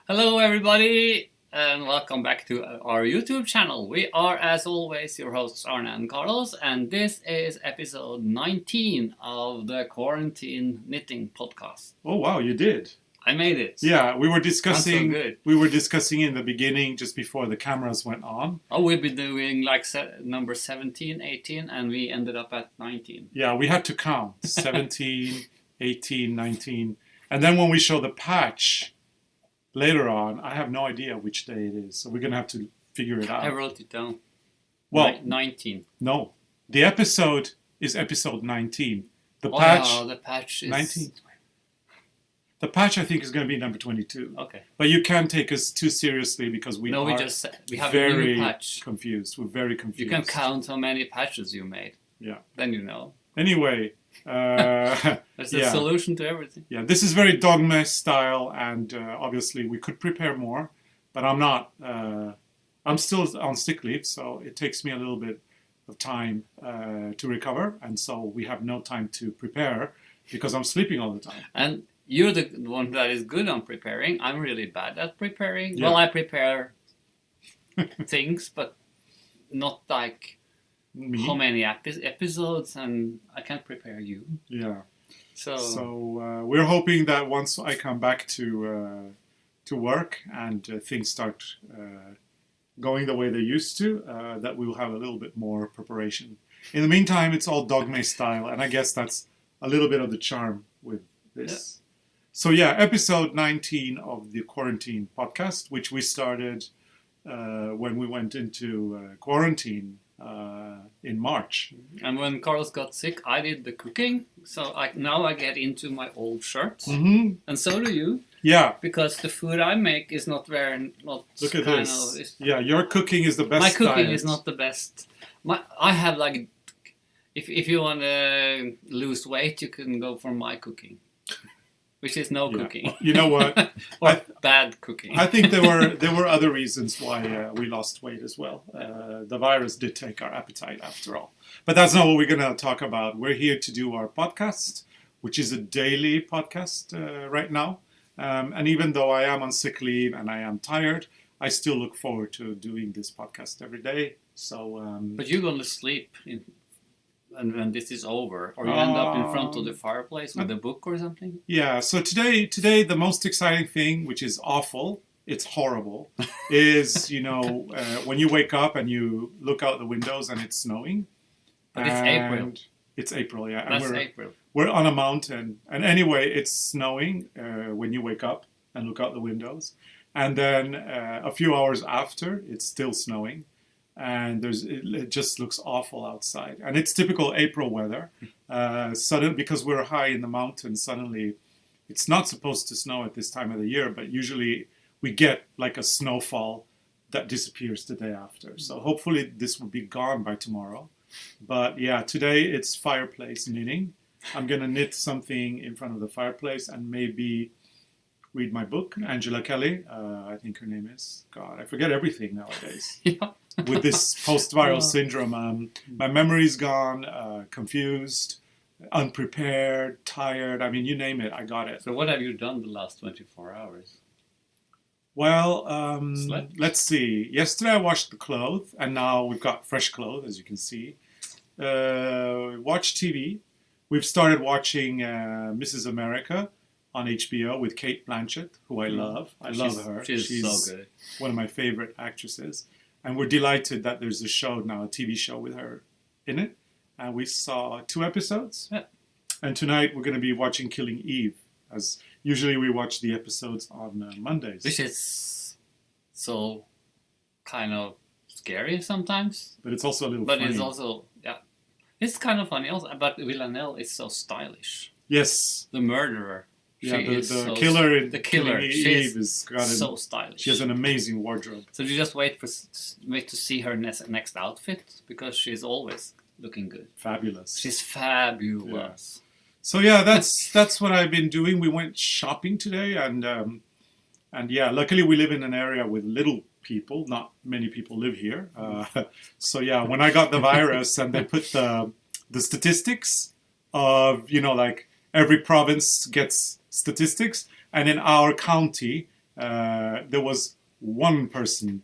Hello, everybody, and welcome back to our YouTube channel. We are, as always, your hosts Arne and Carlos, and this is episode 19 of the Quarantine Knitting Podcast. Oh wow, you did. I made it. Yeah, we were discussing. That's so good. We were discussing in the beginning, just before the cameras went on. Oh, we've been doing like number 17, 18, and we ended up at 19. Yeah, we had to count 17, 18, 19, and then when we show the patch later on, I have no idea which day it is, so we're gonna have to figure it out. I wrote it down. Well, 19. No, the episode is episode 19. The patch. Oh, the patch is 19. The patch, I think, is going to be number 22. Okay. But you can't take us too seriously because we we have a new patch. Confused. We're very confused. You can count how many patches you made. Yeah. Then you know. Anyway. That's the solution to everything. Yeah, this is very dogma style, and obviously we could prepare more, but I'm not. I'm still on sick leave, so it takes me a little bit of time to recover, and so we have no time to prepare because I'm sleeping all the time. And you're the one that is good on preparing. I'm really bad at preparing. Yeah. Well, I prepare things, but not like how many episodes, and I can't prepare you. Yeah. So we're hoping that once I come back to work and things start going the way they used to, that we'll have a little bit more preparation. In the meantime, it's all dogma style, and I guess that's a little bit of the charm with this. Yeah. So episode 19 of the Quarantine Podcast, which we started when we went into quarantine in March. And when Carlos got sick, I did the cooking. So now I get into my old shirts. Mm-hmm. And so do you. Yeah. Because the food I make is not very... Look at this. Yeah, your cooking is the best. My cooking diet. is not the best. I have like... If you want to lose weight, you can go for my cooking. Which is no cooking. You know what? Or bad cooking. I think there were other reasons why we lost weight as well. The virus did take our appetite after all. But that's not what we're going to talk about. We're here to do our podcast, which is a daily podcast right now. And even though I am on sick leave and I am tired, I still look forward to doing this podcast every day. So. But you're going to sleep and when this is over, or you end up in front of the fireplace with a book or something? Yeah, so today the most exciting thing, which is awful, it's horrible, is, when you wake up and you look out the windows and it's snowing. But it's April. It's April, yeah. That's April. We're on a mountain. And anyway, it's snowing when you wake up and look out the windows. And then a few hours after, it's still snowing. And it just looks awful outside, and it's typical April weather. Suddenly, because we're high in the mountains, suddenly it's not supposed to snow at this time of the year, but usually we get like a snowfall that disappears the day after. So hopefully this will be gone by tomorrow. But yeah, today it's fireplace knitting. I'm gonna knit something in front of the fireplace and maybe read my book. Angela Kelly, I think her name is. God, I forget everything nowadays. Yeah. With this post-viral syndrome, my memory's gone, confused, unprepared, tired. I mean, you name it, I got it. So what have you done the last 24 hours? Well, let's see. Yesterday I washed the clothes, and now we've got fresh clothes, as you can see. Watched TV. We've started watching Mrs. America on HBO with Kate Blanchett, who I love. I love her. She's so good. One of my favorite actresses. And we're delighted that there's a show now, a TV show with her in it. And we saw 2 episodes. Yeah. And tonight we're going to be watching Killing Eve. As usually we watch the episodes on Mondays. Which is so kind of scary sometimes. But it's also a little funny. But it's also, it's kind of funny also. But Villanelle is so stylish. Yes. The murderer. Yeah, the killer in Killing Eve is so stylish. She has an amazing wardrobe. So you just wait to see her next outfit, because she's always looking good. Fabulous. She's fabulous. Yeah. So yeah, that's what I've been doing. We went shopping today, and luckily we live in an area with little people. Not many people live here. So yeah, when I got the virus and they put the statistics of, like every province gets statistics, and in our county there was one person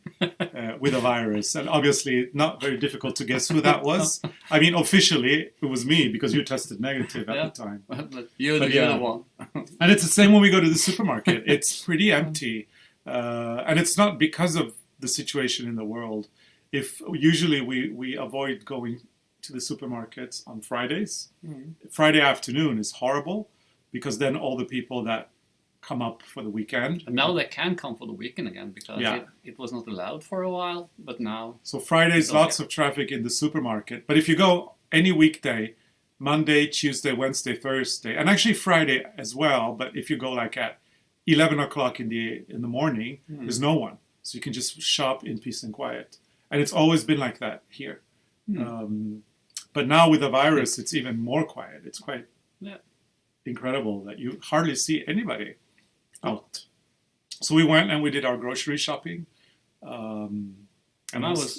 with a virus, and obviously not very difficult to guess who that was. I mean, officially it was me because you tested negative at the time. But you're the one. And it's the same when we go to the supermarket. It's pretty empty, and it's not because of the situation in the world. If usually we avoid going to the supermarkets on Fridays. Friday afternoon is horrible because then all the people that come up for the weekend. And now they can come for the weekend again because it was not allowed for a while, but now. So Fridays, lots of traffic in the supermarket. But if you go any weekday, Monday, Tuesday, Wednesday, Thursday, and actually Friday as well, but if you go like at 11 o'clock in the morning, there's no one. So you can just shop in peace and quiet. And it's always been like that here. But now with the virus, it's even more quiet. It's quite incredible that you hardly see anybody out. So we went and we did our grocery shopping. And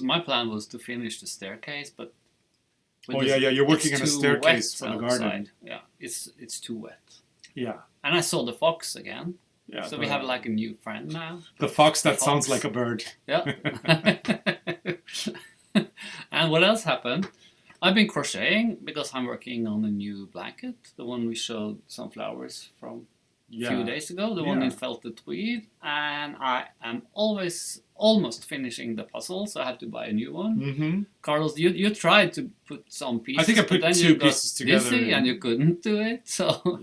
my plan was to finish the staircase, but you're working on a staircase for the garden. Yeah, it's too wet. Yeah, and I saw the fox again. Yeah, so we have like a new friend now. The fox that sounds like a bird. Yeah. And what else happened? I've been crocheting because I'm working on a new blanket, the one we showed some flowers from a few days ago, the one in felted tweed, and I am almost finishing the puzzle, so I have to buy a new one. Carlos, you tried to put some pieces. I think I put two pieces together, and you couldn't do it. So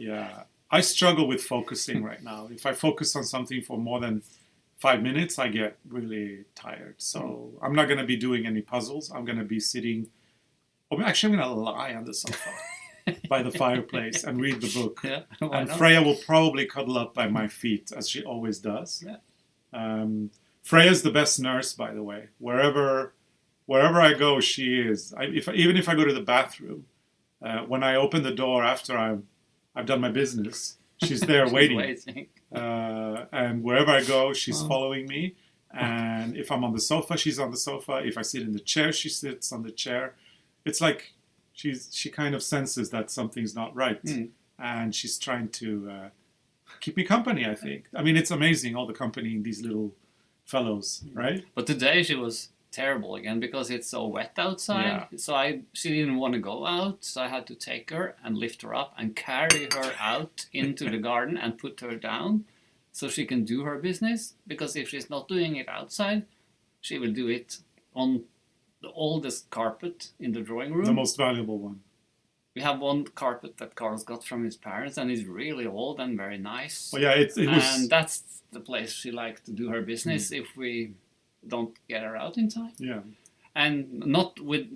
I struggle with focusing right now. If I focus on something for more than 5 minutes, I get really tired. So I'm not going to be doing any puzzles. I'm going to be sitting. Actually, I'm going to lie on the sofa by the fireplace and read the book. Yeah, and Freya will probably cuddle up by my feet, as she always does. Yeah. Freya's the best nurse, by the way. Wherever I go, she is. Even if I go to the bathroom, when I open the door after I've done my business, she's there waiting. And wherever I go, she's following me. And if I'm on the sofa, she's on the sofa. If I sit in the chair, she sits on the chair. It's like she kind of senses that something's not right. And she's trying to keep me company, I think. I mean, it's amazing, all the company in these little fellows, right? But today she was terrible again because it's so wet outside. So she didn't want to go out, so I had to take her and lift her up and carry her out into the garden and put her down so she can do her business. Because if she's not doing it outside, she will do it on the oldest carpet in the drawing room. The most valuable one. We have one carpet that Carlos got from his parents, and it's really old and very nice. Well, yeah, it was. And that's the place she likes to do her business if we don't get her out in time. Yeah. And not with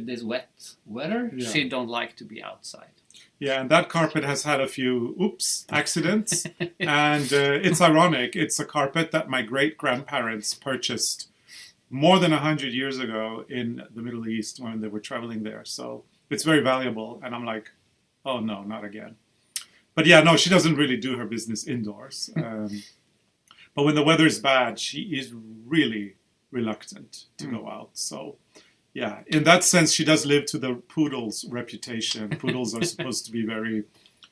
this wet weather, she don't like to be outside. Yeah, and that carpet has had a few accidents. And it's ironic. It's a carpet that my great-grandparents purchased more than 100 years ago in the Middle East when they were traveling there. So it's very valuable. And I'm like, oh, no, not again. But yeah, no, she doesn't really do her business indoors. But when the weather is bad, she is really reluctant to go out. So yeah, in that sense, she does live to the poodle's reputation. Poodles are supposed to be very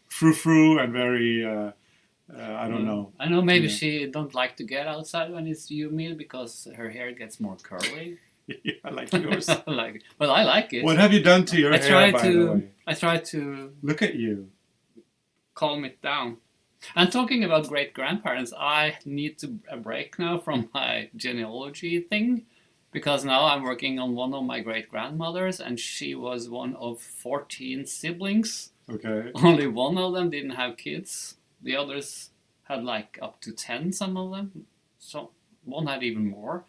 frou-frou and very, I don't know. I know maybe she don't like to get outside when it's humid because her hair gets more curly. Yeah, like yours. But I like it. What have you done to your hair, by the way? I try to... Look at you. Calm it down. And talking about great-grandparents, I need a break now from my genealogy thing. Because now I'm working on one of my great-grandmothers, and she was one of 14 siblings. Okay. Only one of them didn't have kids. The others had like up to 10, some of them. So one had even more.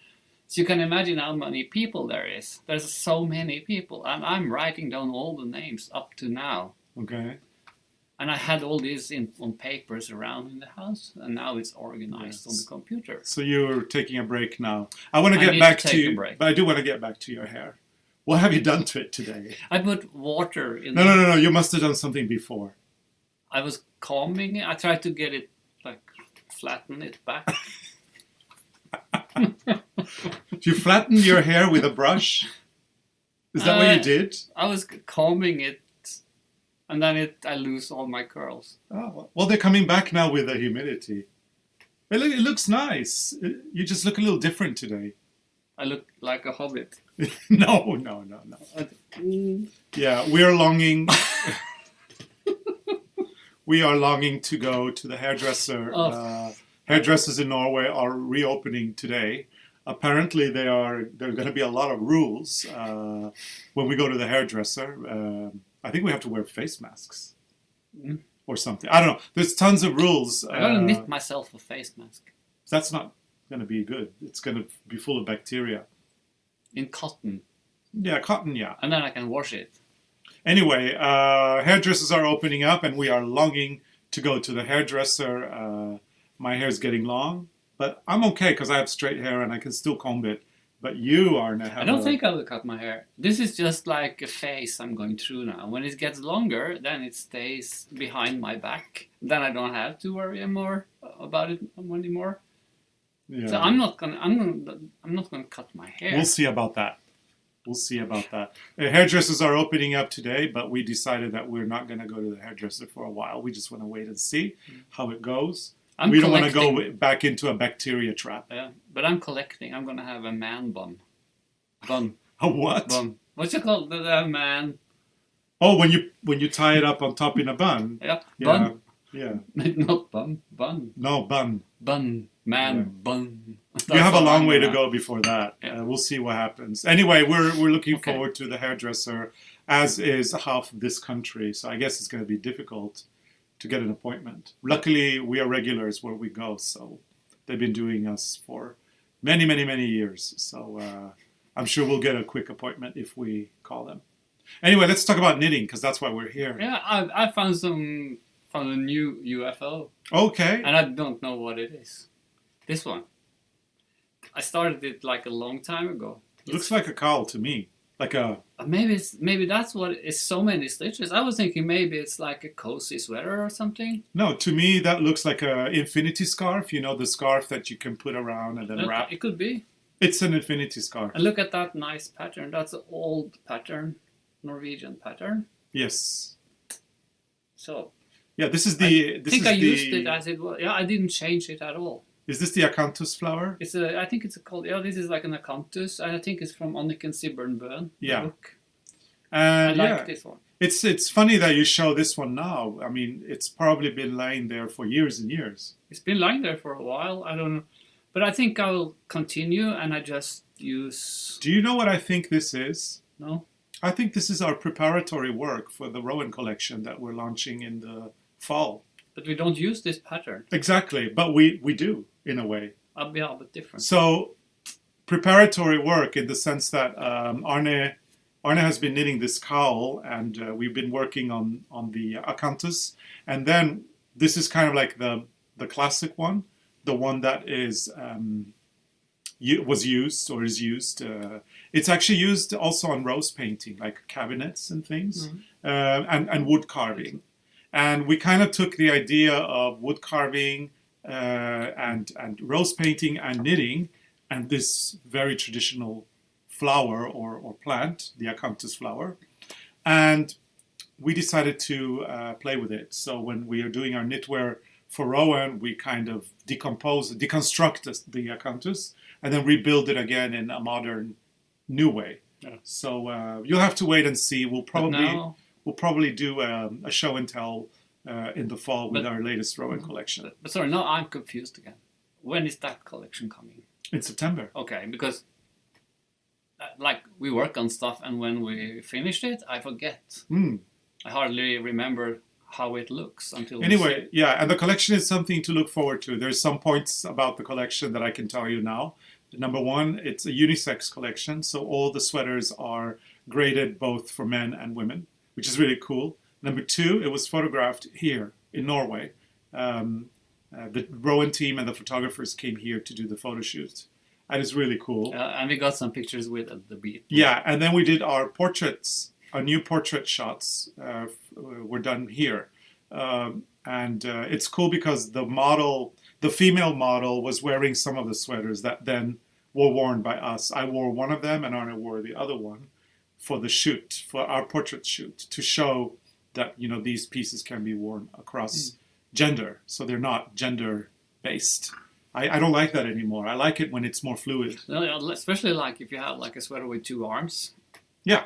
So you can imagine how many people there is. There's so many people. And I'm writing down all the names up to now. Okay. And I had all these on papers around in the house, and now it's organized on the computer. So you're taking a break now. I want to get back to you, but I do want to get back to your hair. What have you done to it today? I put water in. No. You must have done something before. I was combing it. I tried to get it flatten it back. You flattened your hair with a brush? Is that what you did? I was combing it. And then I lose all my curls. Oh, well, they're coming back now with the humidity. It looks nice. You just look a little different today. I look like a hobbit. No. Yeah, we are longing. We are longing to go to the hairdresser. Oh. Hairdressers in Norway are reopening today. Apparently, there are going to be a lot of rules when we go to the hairdresser. I think we have to wear face masks or something. I don't know. There's tons of rules. I'm gonna knit myself a face mask That's not going to be good. It's going to be full of bacteria. in cotton, Yeah, cotton. Yeah. and then I can wash it. Anyway, hairdressers are opening up, and we are longing to go to the hairdresser. My hair's getting long, but I'm okay because I have straight hair and I can still comb it. But you, Arne, have I don't think I will cut my hair. This is just like a phase I'm going through now. When it gets longer, then it stays behind my back. Then I don't have to worry more about it anymore. Yeah. So I'm not gonna cut my hair. We'll see about that. Hairdressers are opening up today, but we decided that we're not going to go to the hairdresser for a while. We just want to wait and see how it goes. We don't want to go back into a bacteria trap. Yeah, but I'm collecting. I'm gonna have a man bun. Bun. A what? Bun. What's it called? The man. Oh, when you tie it up on top in a bun. Yeah. Yeah. Bun. Yeah. Not bun. Bun. No, bun. Bun. Man. Yeah. Bun. You have a long way to go before that. Yeah. We'll see what happens. Anyway, we're looking forward to the hairdresser, as is half this country. So I guess it's going to be difficult to get an appointment. Luckily, we are regulars where we go, so they've been doing us for many, many, many years. So I'm sure we'll get a quick appointment if we call them. Anyway, let's talk about knitting because that's why we're here. Yeah, I found a new UFO, Okay. and I don't know what it is. This one. I started it like a long time ago. Looks like a cowl to me. Like a... Maybe that's what it's so many stitches. I was thinking maybe it's like a cozy sweater or something. No, to me that looks like a infinity scarf. You know, the scarf that you can put around and then wrap. It could be. It's an infinity scarf. And look at that nice pattern. That's an old pattern, Norwegian pattern. Yes. So. Yeah, this is I think I used it as it was. Yeah, I didn't change it at all. Is this the acanthus flower? I think it's called. Yeah, this is like an acanthus, and I think it's from Anniken Sibber'n. Yeah. Book. I like this one. It's funny that you show this one now. I mean, it's probably been lying there for years and years. It's been lying there for a while. I don't know, but I think I will continue, and I just use. Do you know what I think this is? No. I think this is our preparatory work for the Rowan collection that we're launching in the fall. But we don't use this pattern. Exactly, but we do in a way. I'll be a bit different. So, preparatory work in the sense that Arne has been knitting this cowl, and we've been working on the acanthus, and then this is kind of like the classic one, the one that is was used or is used. It's actually used also on rose painting, like cabinets and things, and wood carving. And we kind of took the idea of wood carving and rose painting and knitting and this very traditional flower or plant, the acanthus flower. And we decided to play with it. So when we are doing our knitwear for Rowan, we kind of deconstruct the acanthus and then rebuild it again in a modern, new way. Yeah. So you'll have to wait and see. We'll probably do a show and tell in the fall with our latest Rowan collection. But sorry, now I'm confused again. When is that collection coming? In September. Okay, because like we work on stuff, and when we finished it, I forget. I hardly remember how it looks until. Anyway, yeah, and the collection is something to look forward to. There's some points about the collection that I can tell you now. Number one, it's a unisex collection, so all the sweaters are graded both for men and women, which is really cool. Number two, it was photographed here in Norway. The Rowan team and the photographers came here to do the photo shoot. And it's really cool. And we got some pictures with at the beat. Yeah, and then we did our portraits, our new portrait shots were done here. And it's cool because the female model was wearing some of the sweaters that then were worn by us. I wore one of them and Arne wore the other one for the shoot, for our portrait shoot, to show that, you know, these pieces can be worn across gender. So they're not gender-based. I don't like that anymore. I like it when it's more fluid. No, especially like if you have like a sweater with 2 arms. Yeah,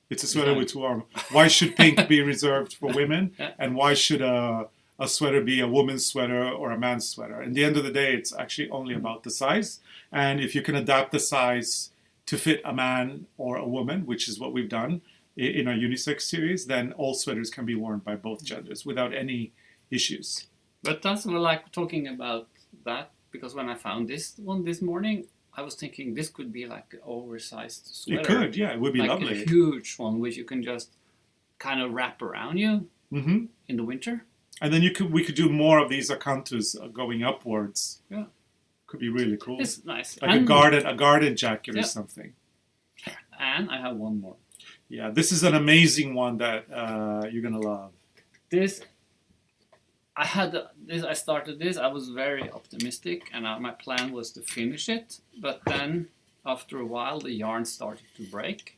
it's a sweater with 2 arms. Why should pink be reserved for women? Yeah. And why should a sweater be a woman's sweater or a man's sweater? In the end of the day, it's actually only about the size. And if you can adapt the size to fit a man or a woman, which is what we've done in our unisex series, then all sweaters can be worn by both genders without any issues. But that's what I like talking about that, because when I found this one this morning, I was thinking this could be like an oversized sweater. It could, yeah, it would be like lovely. A huge one, which you can just kind of wrap around you in the winter. And then we could do more of these acanthus going upwards. Yeah. Could be really cool. It's nice. Like a garden jacket or something. And I have one more. Yeah, this is an amazing one that you're gonna love. I started this. I was very optimistic, and my plan was to finish it. But then, after a while, the yarn started to break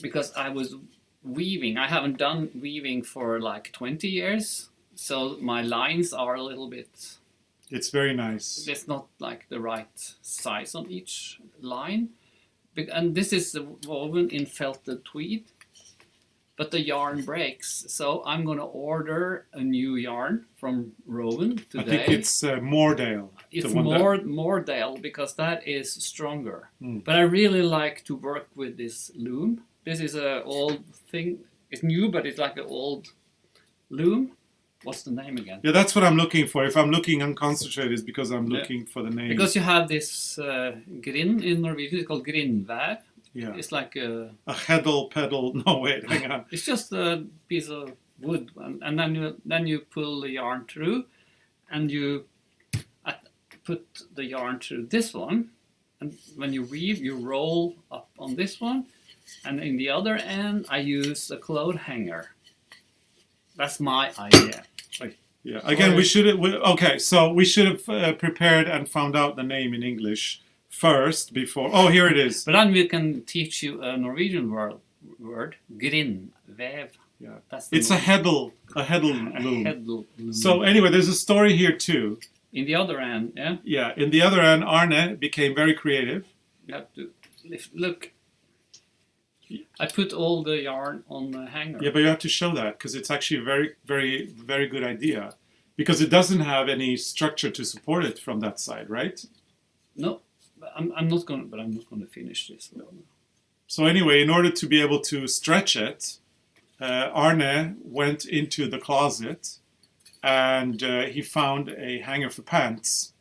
because I was weaving. I haven't done weaving for like 20 years, so my lines are a little bit. It's very nice. It's not like the right size on each line, and this is woven in felted tweed. But the yarn breaks, so I'm going to order a new yarn from Rowan today. I think it's Moordale. It's Moordale because that is stronger. But I really like to work with this loom. This is an old thing. It's new, but it's like an old loom. What's the name again? Yeah, that's what I'm looking for. If I'm looking unconcentrated, it's because I'm looking for the name. Because you have this grind in Norwegian. It's called grindvæv. Yeah. It's like a heddle pedal. No, wait, hang on. It's just a piece of wood, and then you pull the yarn through, and you put the yarn through this one, and when you weave, you roll up on this one, and in the other end, I use a clothes hanger. That's my idea. Yeah. Again, we should have prepared and found out the name in English first before. Oh, here it is. But then we can teach you a Norwegian word, grindvæv. Yeah, it's a heddle loom. Heddle loom. So anyway, there's a story here too. In the other end, yeah. Yeah, in the other end, Arne became very creative. You have to look. I put all the yarn on the hanger. Yeah, but you have to show that because it's actually a very, very, very good idea because it doesn't have any structure to support it from that side, right? No. I'm not going to finish this. So anyway, in order to be able to stretch it, Arne went into the closet and he found a hanger for pants.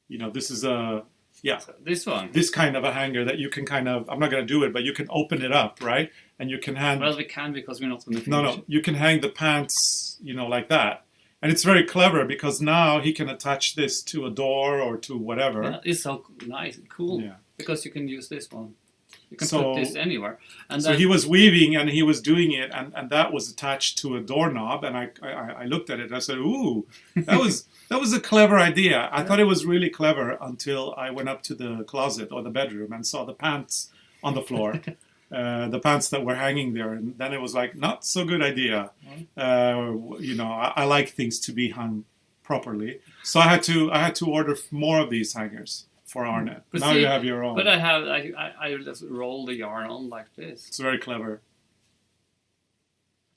You know, this is this one. This kind of a hanger that you can I'm not going to do it, but you can open it up, right? And you can hang. Well, we can because we're not going to finish it. You can hang the pants, like that. And it's very clever because now he can attach this to a door or to whatever. Yeah, it's so nice and cool because you can use this one. You can put this anywhere. And so he was weaving and he was doing it, and that was attached to a doorknob. And I looked at it and I said, "Ooh, that was a clever idea." I thought it was really clever until I went up to the closet or the bedroom and saw the pants on the floor. The pants that were hanging there, and then it was like not so good idea. I like things to be hung properly, so I had to order more of these hangers for Arne. But now you have your own. But I just roll the yarn on like this. It's very clever.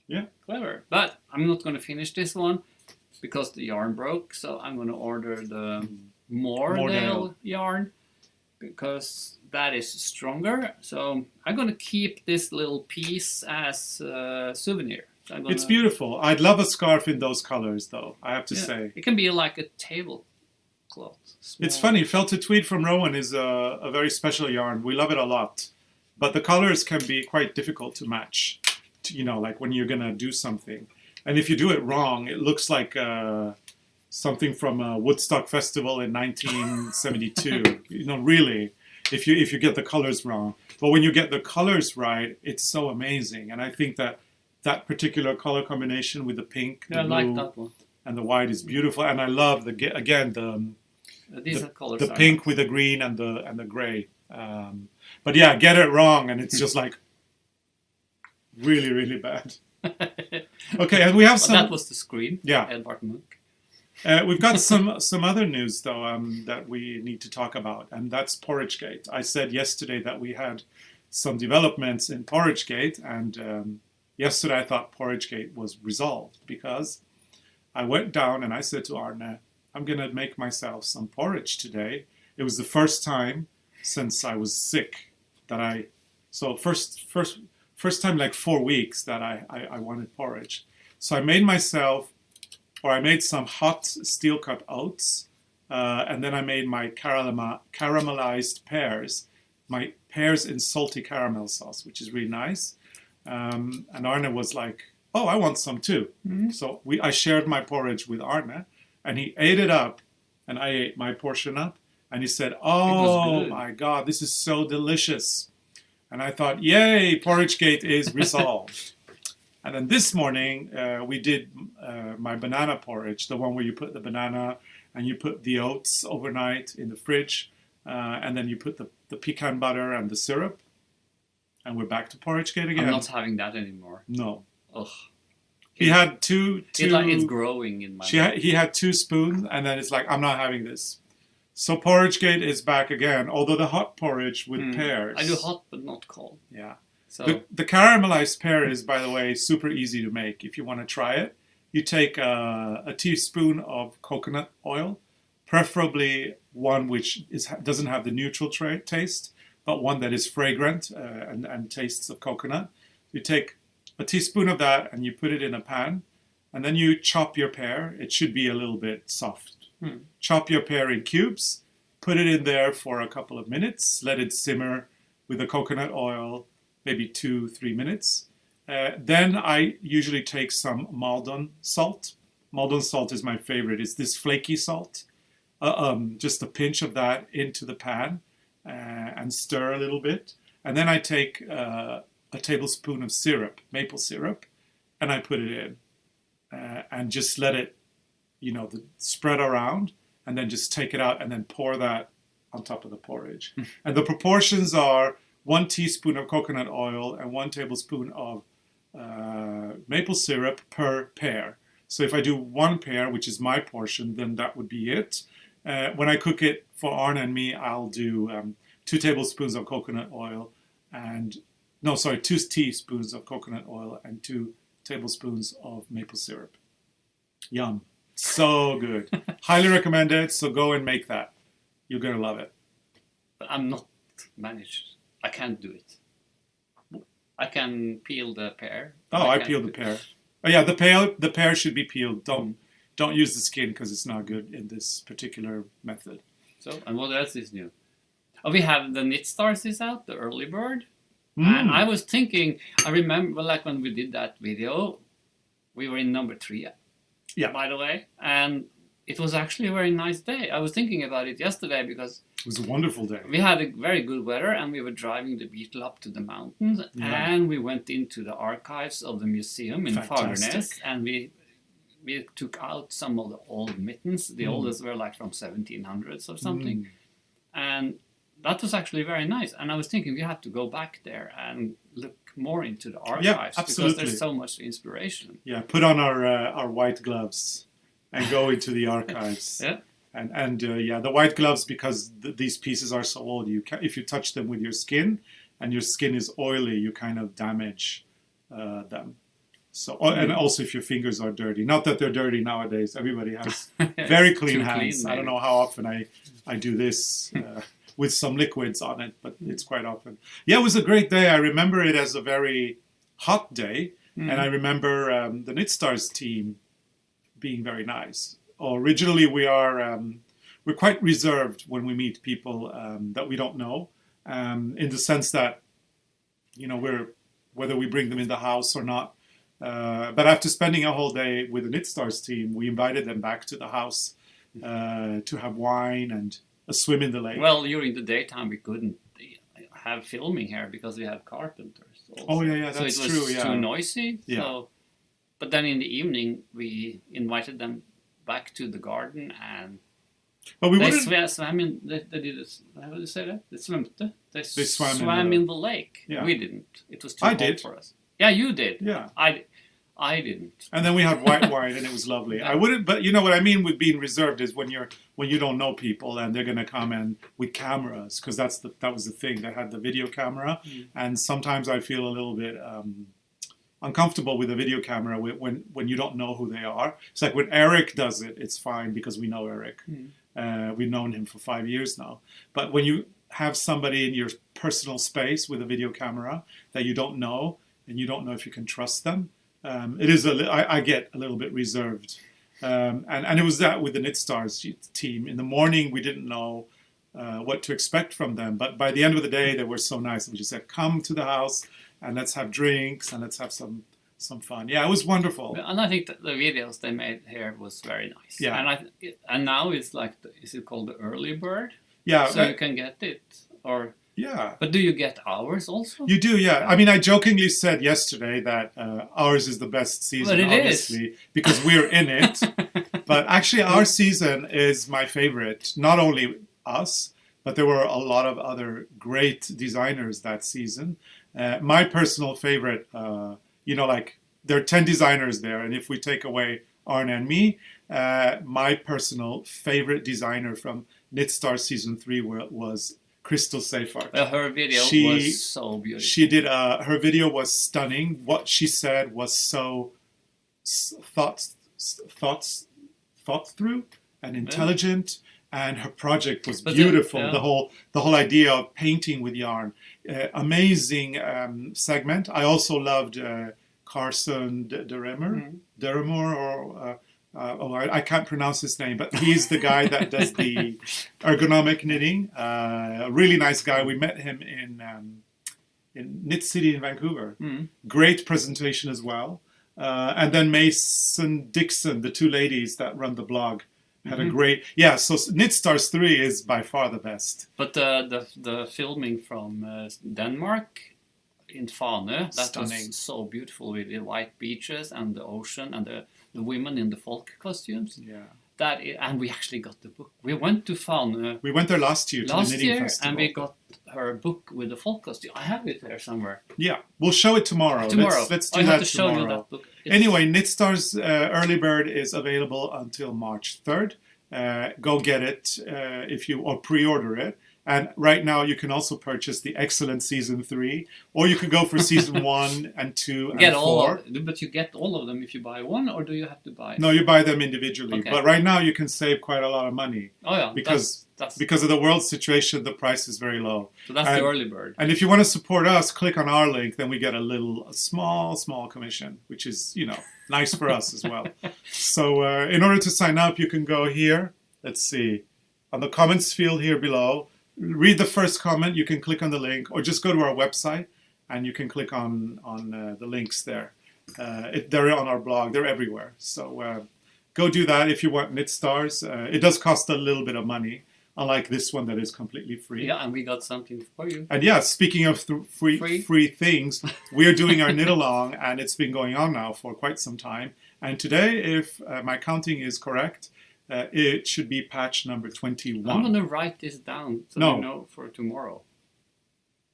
Yeah, clever. But I'm not going to finish this one because the yarn broke. So I'm going to order the Moordale yarn because that is stronger. So I'm going to keep this little piece as a souvenir. So it's beautiful. I'd love a scarf in those colors, though, I have to say. It can be like a tablecloth. It's funny. Felted tweed from Rowan is a very special yarn. We love it a lot. But the colors can be quite difficult to match, like when you're going to do something. And if you do it wrong, it looks like something from a Woodstock festival in 1972. Really. If you get the colors wrong. But when you get the colors right, it's so amazing. And I think that particular color combination with the pink, the blue, like that one. And the white is beautiful. And I love the pink with the green and the gray. But yeah, get it wrong and it's just like really, really bad. Okay, and we have some. That was the screen. Yeah. Edvard Munch. We've got some other news though that we need to talk about, and that's Porridgegate. I said yesterday that we had some developments in Porridgegate, and yesterday I thought Porridgegate was resolved because I went down and I said to Arne, I'm going to make myself some porridge today. It was the first time since I was sick that first time like 4 weeks that I wanted porridge. So I made some hot steel cut oats, and then I made my caramelized pears, my pears in salty caramel sauce, which is really nice. And Arne was like, oh, I want some too. Mm-hmm. So I shared my porridge with Arne, and he ate it up, and I ate my portion up, and he said, oh my God, this is so delicious. And I thought, yay, Porridgegate is resolved. And then this morning, we did my banana porridge, the one where you put the banana and you put the oats overnight in the fridge, and then you put the pecan butter and the syrup, and we're back to Porridgegate again. I'm not having that anymore. No. Ugh. He had two. It's growing in my mouth. He had 2 spoons, and then it's like, I'm not having this. So Porridgegate is back again, although the hot porridge with pears. I do hot, but not cold. Yeah. So the caramelized pear is, by the way, super easy to make. If you want to try it, you take a teaspoon of coconut oil, preferably one which doesn't have the neutral taste, but one that is fragrant and tastes of coconut. You take a teaspoon of that and you put it in a pan, and then you chop your pear. It should be a little bit soft. Chop your pear in cubes, put it in there for a couple of minutes, let it simmer with the coconut oil, maybe 2-3 minutes. Then I usually take some Maldon salt. Maldon salt is my favorite. It's this flaky salt. Just a pinch of that into the pan and stir a little bit. And then I take a tablespoon of syrup, maple syrup, and I put it in and just let it spread around, and then just take it out and then pour that on top of the porridge. And the proportions are 1 teaspoon of coconut oil and 1 tablespoon of maple syrup per pear. So if I do 1 pear, which is my portion, then that would be it. When I cook it for Arne and me, I'll do 2 tablespoons of coconut oil 2 teaspoons of coconut oil and 2 tablespoons of maple syrup. Yum. So good. Highly recommend it. So go and make that. You're going to love it. But I'm not managed. I can't do it. I can peel the pear. Oh, I peel the pear. Oh, yeah, the pear should be peeled. Don't use the skin because it's not good in this particular method. So, and what else is new? Oh, we have the Knit Stars is out, the early bird. And I was thinking, I remember like when we did that video, we were in number 3. Yeah. By the way, and it was actually a very nice day. I was thinking about it yesterday because it was a wonderful day. We had a very good weather, and we were driving the beetle up to the mountains, and we went into the archives of the museum in Fagernes, and we took out some of the old mittens. The oldest were like from 1700s or something, and that was actually very nice. And I was thinking we have to go back there and look more into the archives because there's so much inspiration. Yeah, put on our white gloves and go into the archives. Yeah. And the white gloves, because these pieces are so old, if you touch them with your skin and your skin is oily, you kind of damage them. So and also if your fingers are dirty. Not that they're dirty nowadays. Everybody has very clean hands. I don't know how often I do this with some liquids on it, but it's quite often. Yeah, it was a great day. I remember it as a very hot day, and I remember the Knit Stars team being very nice. Originally, we're quite reserved when we meet people that we don't know, in the sense that whether we bring them in the house or not. But after spending a whole day with the Knit Stars team, we invited them back to the house to have wine and a swim in the lake. Well, during the daytime we couldn't have filming here because we have carpenters also. Oh yeah, that's so it was true. Yeah, too noisy. Yeah. So, but then in the evening we invited them back to the garden, and they swam in. They did this. How do you say that? They swamte. They swam in the lake. Yeah. We didn't. It was too hot for us. Yeah, you did. Yeah. I didn't. And then we had white wine, and it was lovely. I wouldn't, but you know what I mean with being reserved is when you don't know people and they're going to come in with cameras, because that was the thing. They had the video camera, and sometimes I feel a little bit uncomfortable with a video camera when you don't know who they are. It's like when Eric does it, it's fine because we know Eric. We've known him for 5 years now. But when you have somebody in your personal space with a video camera that you don't know, and you don't know if you can trust them, it is I get a little bit reserved. And it was that with the Knit Stars team. In the morning, we didn't know what to expect from them. But by the end of the day, they were so nice. We just said, come to the house and let's have drinks and let's have some fun. Yeah, it was wonderful. And I think that the videos they made here was very nice. Yeah. And now it's like, is it called the early bird? Yeah. So you can get it, or... Yeah. But do you get ours also? You do, yeah. I mean, I jokingly said yesterday that ours is the best season, obviously, because we're in it. But actually, our season is my favorite. Not only us, but there were a lot of other great designers that season. My personal favorite, like there are 10 designers there, and if we take away Arne and me, my personal favorite designer from Knit Star Season 3 was Crystal Seifert. Her video was so beautiful. She did. Her video was stunning. What she said was so thought through and intelligent, and her project was beautiful. The whole idea of painting with yarn, amazing segment. I also loved Carson Deremer, or. I can't pronounce his name, but he's the guy that does the ergonomic knitting. A really nice guy. We met him in Knit City in Vancouver. Great presentation as well. And then Mason Dixon, the two ladies that run the blog, had a great... Yeah, so Knit Stars 3 is by far the best. But the filming from Denmark... in Fane, that was so beautiful with the white beaches and the ocean and the women in the folk costumes. Yeah. And we actually got the book. We went to Fane. We went there last year to the knitting festival. And we got her book with the folk costume. I have it there somewhere. Yeah, we'll show it tomorrow. Let's do that tomorrow. Show you that book. Anyway, Knit Stars Early Bird is available until March 3rd. Go get it or pre-order it. And right now you can also purchase the excellent Season 3, or you can go for Season 1 and 2 and 4. But you get all of them if you buy one, or do you have to buy? No, you buy them individually. Okay. But right now you can save quite a lot of money. Oh yeah, because of the world situation, the price is very low. So that's the early bird. And if you want to support us, click on our link. Then we get a small commission, which is nice for us as well. So in order to sign up, you can go here. Let's see, on the comments field here below. Read the first comment, you can click on the link, or just go to our website and you can click on the links there. They're on our blog, they're everywhere. So go do that if you want Knit Stars. It does cost a little bit of money, unlike this one that is completely free. Yeah, and we got something for you. And yeah, speaking of free things, we're doing our knit along, and it's been going on now for quite some time. And today, if my counting is correct, it should be patch number 21. I'm going to write this down so you know for tomorrow.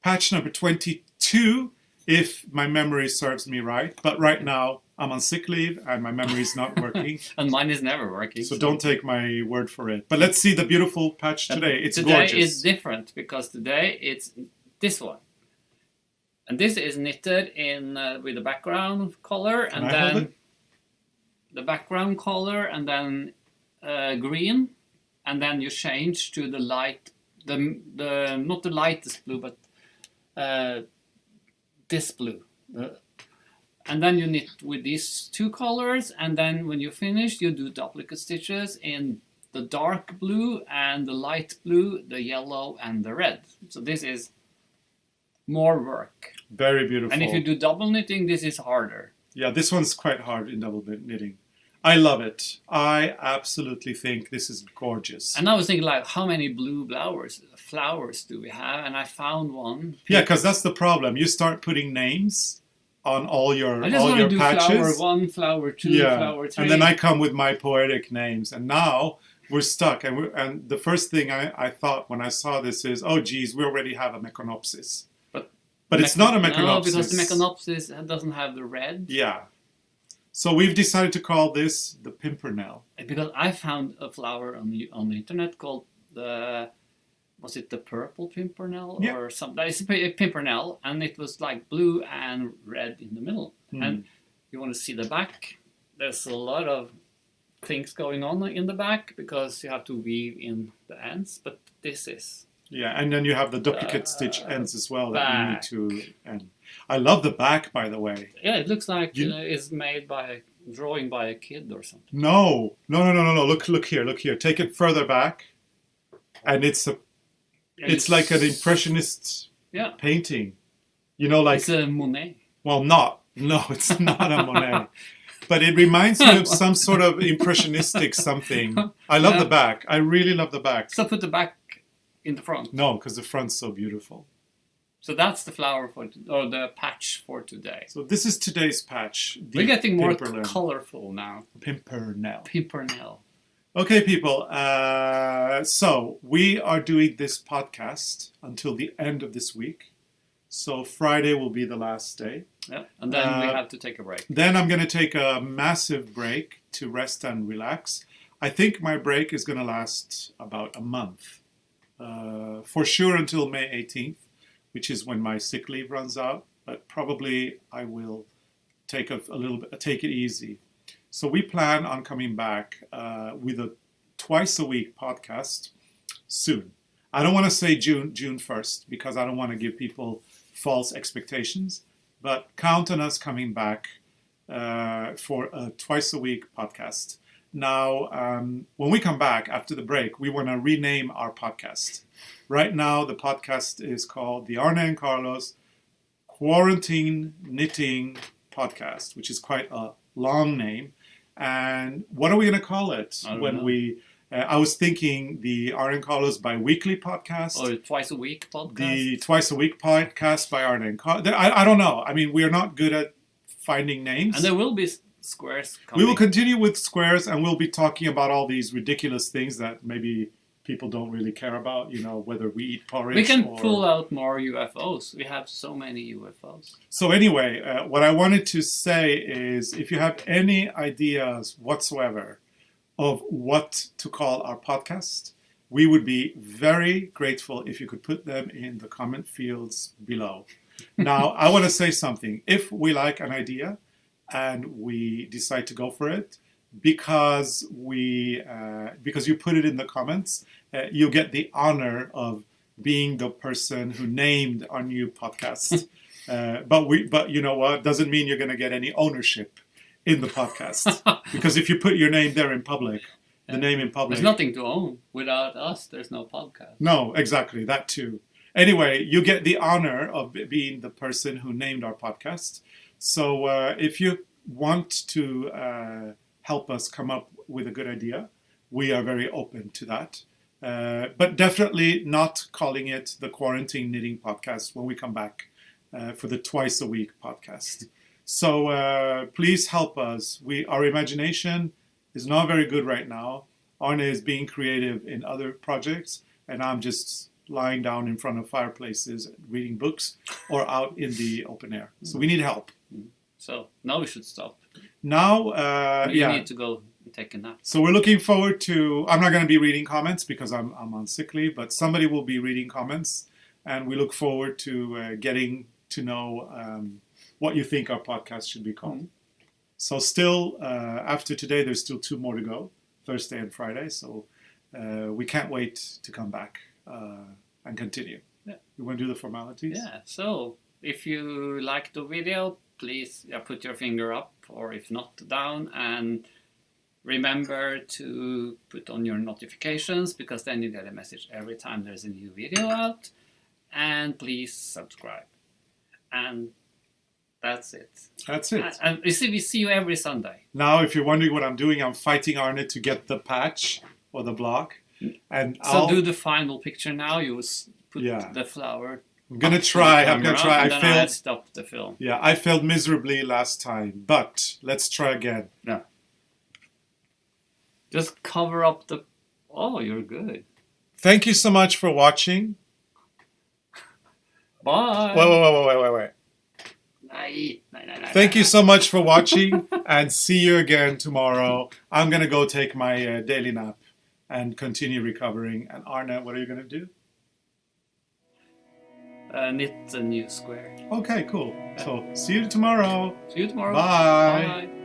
Patch number 22, if my memory serves me right. But right now, I'm on sick leave and my memory is not working. And mine is never working. So don't take my word for it. But let's see the beautiful patch today. It's gorgeous. Today is different because today it's this one. And this is knitted in with the background color. And then the background color and then... green, and then you change to the light, not the lightest blue, but this blue, and then you knit with these two colors, and then when you finish, you do duplicate stitches in the dark blue and the light blue, the yellow and the red. So this is more work. Very beautiful. And if you do double knitting, this is harder. Yeah, this one's quite hard in double knitting. I love it. I absolutely think this is gorgeous. And I was thinking, like, how many blue flowers do we have? And I found one. Yeah, because that's the problem. You start putting names on all your patches. I just want to do flower 1, flower 2, flower 3. And then I come with my poetic names. And now we're stuck. And the first thing I thought when I saw this is, oh, geez, we already have a Mechanopsis. But it's not a Mechanopsis. No, because the Mechanopsis doesn't have the red. Yeah. So we've decided to call this the pimpernel. Because I found a flower on the internet called was it the purple pimpernel Yeah. or something? It's a pimpernel, and it was like blue and red in the middle. And you want to see the back? There's a lot of things going on in the back because you have to weave in the ends. But this is And then you have the duplicate stitch ends as well that you need back. to end. I love the back, by the way. It looks like it's made by drawing by a kid or something. No. Look here. Take it further back, and it's like an impressionist painting. You know, like it's a Monet. well, no, it's not a Monet, but it reminds me of some sort of impressionistic something. I love the back. I really love the back. So put the back in the front. No, because the front's so beautiful. So that's the flower or the patch for today. So this is today's patch. We're getting more pimpernel. colorful now. Pimpernel. Pimpernel. Okay, people. So we are doing this podcast until the end of this week. So Friday will be the last day. Yeah, and then we have to take a break. Then I'm going to take a massive break to rest and relax. I think my break is going to last about a month. For sure until May 18th, which is when my sick leave runs out. But probably I will take take it easy. So we plan on coming back with a twice-a-week podcast soon. I don't want to say June 1st because I don't want to give people false expectations. But count on us coming back for a twice-a-week podcast. Now, when we come back after the break, we want to rename our podcast. Right now, the podcast is called the ARNE and Carlos Quarantine Knitting Podcast, which is quite a long name. And what are we going to call it I was thinking the ARNE and Carlos bi-weekly podcast. Or twice a week podcast. The twice a week podcast by ARNE and Carlos. I don't know. I mean, we're not good at finding names. And there will be squares coming. We will continue with squares, and we'll be talking about all these ridiculous things that maybe people don't really care about, you know, whether we eat porridge. We can pull out more UFOs. We have so many UFOs. So anyway, what I wanted to say is if you have any ideas whatsoever of what to call our podcast, we would be very grateful if you could put them in the comment fields below. Now, I want to say something. If we like an idea and we decide to go for it, because you put it in the comments, you'll get the honor of being the person who named our new podcast. But you know what? Doesn't mean you're going to get any ownership in the podcast, because if you put your name there in public, the name in public, there's nothing to own. Without us, there's no podcast. No, exactly, that too. Anyway, you get the honor of being the person who named our podcast. So if you want to help us come up with a good idea, we are very open to that. But definitely not calling it the Quarantine Knitting Podcast when we come back for the twice a week podcast. So please help us. Our imagination is not very good right now. Arne is being creative in other projects, and I'm just lying down in front of fireplaces, reading books, or out in the open air. So we need help. So now we should stop. Now, you need to go and take a nap. So we're looking forward to, I'm not going to be reading comments because I'm on sick leave, but somebody will be reading comments, and we look forward to getting to know what you think our podcast should be called. So still, after today, there's still 2 more to go, Thursday and Friday. So we can't wait to come back and continue. Yeah. You want to do the formalities? Yeah. So if you like the video, please put your finger up, or if not, down. And remember to put on your notifications, because then you get a message every time there's a new video out. And please subscribe. And that's it. That's it. And we see you every Sunday. Now, if you're wondering what I'm doing, I'm fighting Arne to get the patch or the block. And so do the final picture now. You put the flower. I'm gonna try. I stopped the film. Yeah, I failed miserably last time, but let's try again. Yeah. Just cover up the. Oh, you're good. Thank you so much for watching. Bye. Wait. Nei, nei, nei, nei. Thank you so much for watching, and see you again tomorrow. I'm going to go take my daily nap and continue recovering. And Arne, what are you going to do? Knit a new square. Okay, cool. So, see you tomorrow. See you tomorrow. Bye. Bye.